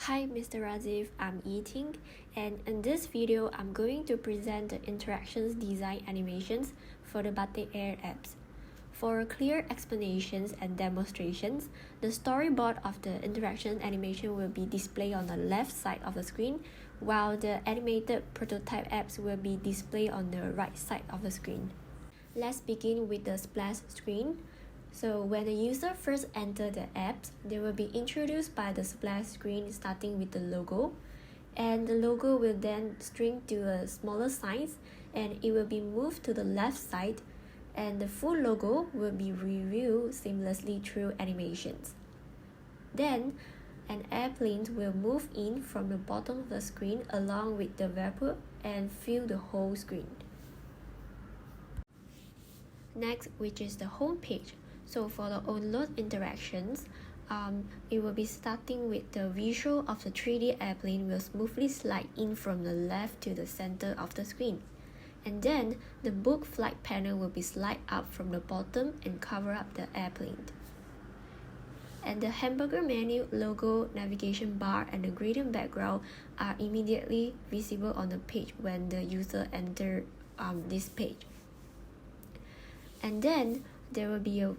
Hi Mr. Razif, I'm Yi-Tyng, and in this video I'm going to present the interactions design animations for the Batik Air apps. For clear explanations and demonstrations, the storyboard of the interaction animation will be displayed on the left side of the screen, while the animated prototype apps will be displayed on the right side of the screen. Let's begin with the splash screen. So when the user first enters the apps, they will be introduced by the splash screen starting with the logo, and the logo will then shrink to a smaller size and it will be moved to the left side, and the full logo will be reviewed seamlessly through animations. Then an airplane will move in from the bottom of the screen along with the vapor and fill the whole screen. Next, which is the home page. So for the onload interactions, it will be starting with the visual of the 3D airplane will smoothly slide in from the left to the center of the screen. And then the book flight panel will be slide up from the bottom and cover up the airplane. And the hamburger menu, logo, navigation bar, and the gradient background are immediately visible on the page when the user enters this page. And then there will be a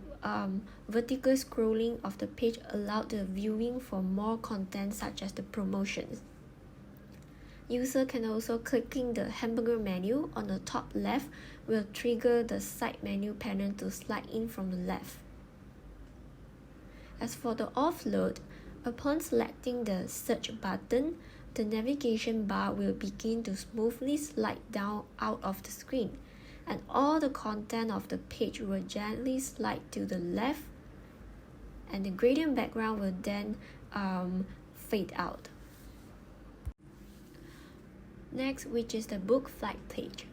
vertical scrolling of the page allowed the viewing for more content such as the promotions. User can also clicking the hamburger menu on the top left will trigger the side menu panel to slide in from the left. As for the offload, upon selecting the search button, the navigation bar will begin to smoothly slide down out of the screen, and all the content of the page will gently slide to the left, and the gradient background will then fade out. Next, which is the book flight page.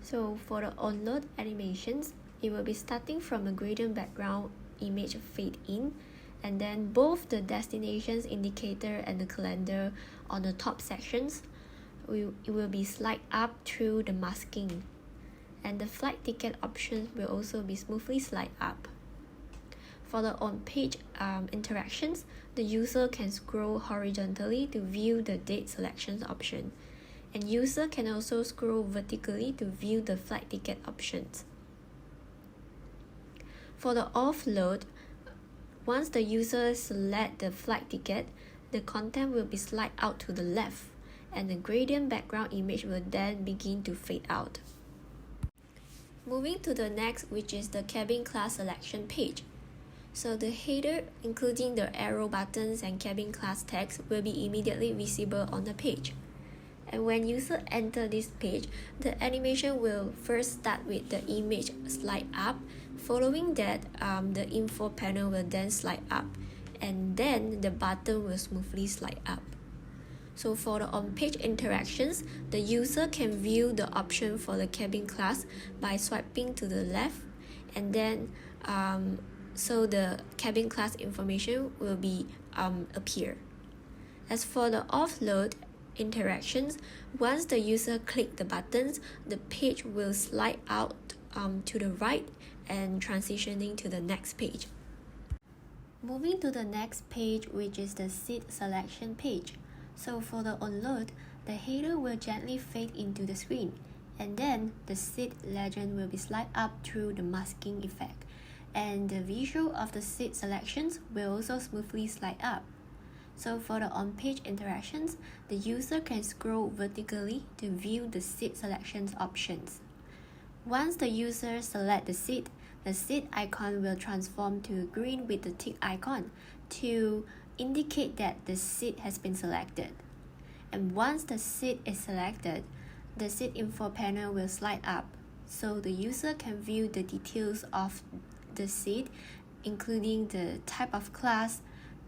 So for the onload animations, it will be starting from a gradient background image fade in, and then both the destinations indicator and the calendar on the top sections it will be slide up through the masking, and the flight ticket options will also be smoothly slide up. For the on-page interactions, the user can scroll horizontally to view the date selections option, and user can also scroll vertically to view the flight ticket options. For the offload, once the user select the flight ticket, the content will be slide out to the left, and the gradient background image will then begin to fade out. Moving to the next, which is the cabin class selection page. So the header, including the arrow buttons and cabin class text, will be immediately visible on the page. And when user enter this page, the animation will first start with the image slide up. Following that, the info panel will then slide up, and then the button will smoothly slide up. So for the on-page interactions, the user can view the option for the cabin class by swiping to the left, and then so the cabin class information will be appear. As for the offload interactions, once the user click the buttons, the page will slide out to the right and transitioning to the next page. Moving to the next page, which is the seat selection page. So for the onload, the header will gently fade into the screen, and then the seat legend will be slide up through the masking effect, and the visual of the seat selections will also smoothly slide up. So for the on-page interactions, the user can scroll vertically to view the seat selections options. Once the user select the seat icon will transform to green with the tick icon to indicate that the seat has been selected. And once the seat is selected, the seat info panel will slide up, so the user can view the details of the seat, including the type of class,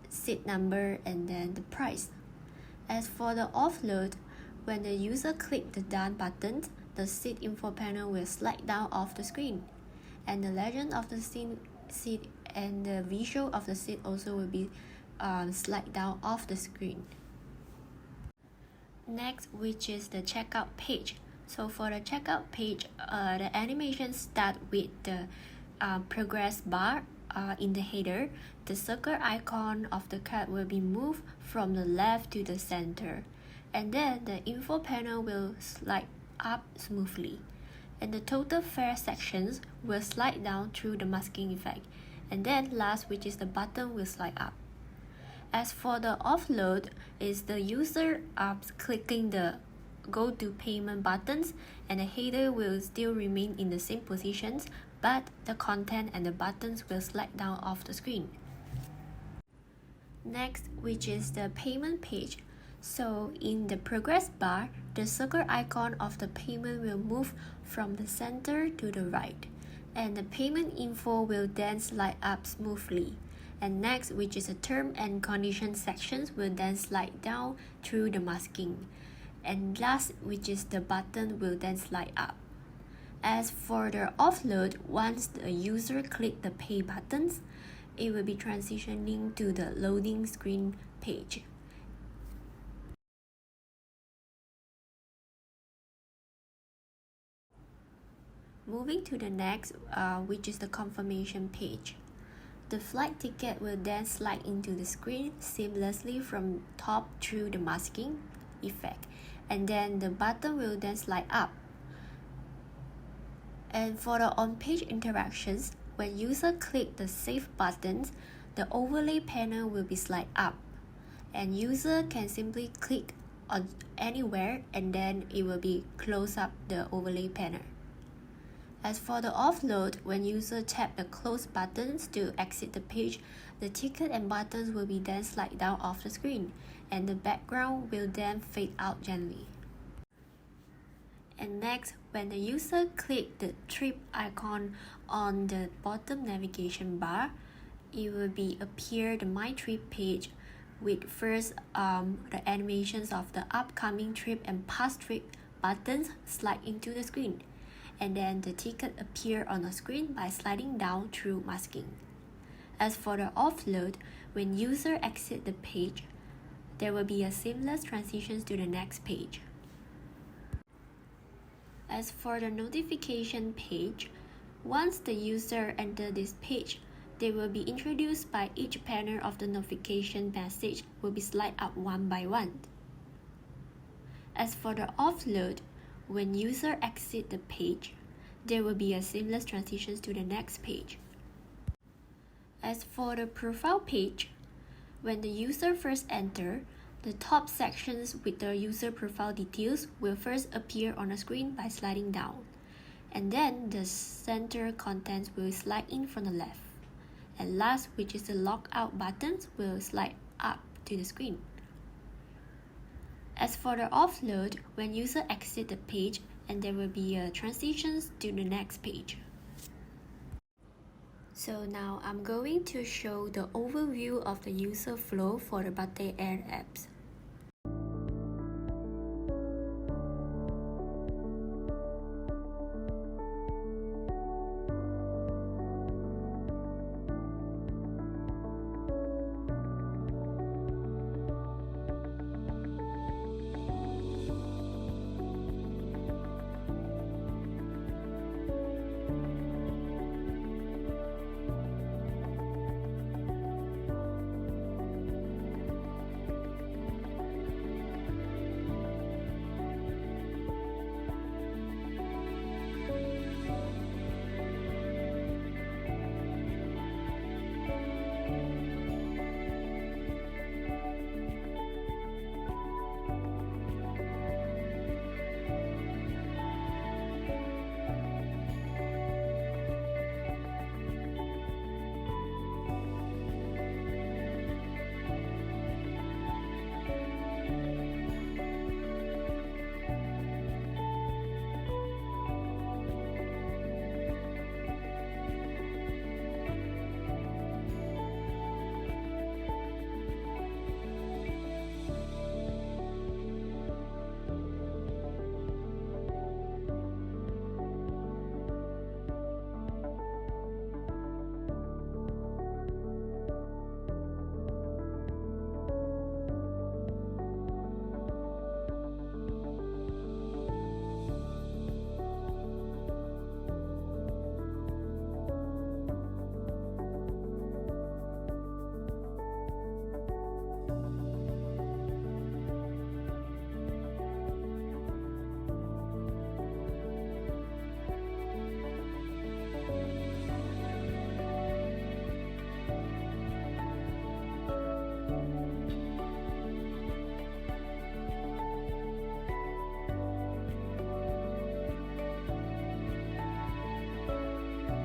seat number, and then the price. As for the offload, when the user clicks the done button, the seat info panel will slide down off the screen, and the legend of the seat and the visual of the seat also will be slide down off the screen. Next, which is the checkout page. So for the checkout page, the animation start with the progress bar in the header, the circle icon of the card will be moved from the left to the center, and then the info panel will slide up smoothly, and the total fare sections will slide down through the masking effect, and then last, which is the button, will slide up. As for the offload, is the user clicking the go to payment buttons, and the header will still remain in the same positions, but the content and the buttons will slide down off the screen. Next, which is the payment page. So in the progress bar, the circle icon of the payment will move from the center to the right, and the payment info will then slide up smoothly. And next, which is the term and condition sections, will then slide down through the masking. And last, which is the button, will then slide up. As for the offload, once the user click the pay buttons, it will be transitioning to the loading screen page. Moving to the next, which is the confirmation page. The flight ticket will then slide into the screen seamlessly from top through the masking effect, and then the button will then slide up. And for the on-page interactions, when user click the save buttons, the overlay panel will be slide up, and user can simply click on anywhere and then it will be close up the overlay panel. As for the offload, when user tap the close buttons to exit the page, the ticket and buttons will be then slide down off the screen, and the background will then fade out gently. And next, when the user click the trip icon on the bottom navigation bar, it will be appear the My Trip page with first the animations of the upcoming trip and past trip buttons slide into the screen, and then the ticket appear on the screen by sliding down through masking. As for the offload, when user exit the page, there will be a seamless transition to the next page. As for the notification page, once the user enter this page, they will be introduced by each panel of the notification message will be slide up one by one. As for the offload, when user exit the page, there will be a seamless transition to the next page. As for the profile page, when the user first enter, the top sections with the user profile details will first appear on the screen by sliding down, and then the center contents will slide in from the left. And last, which is the logout buttons, will slide up to the screen. As for the offload, when user exit the page, and there will be a transition to the next page. So now I'm going to show the overview of the user flow for the Batik Air apps.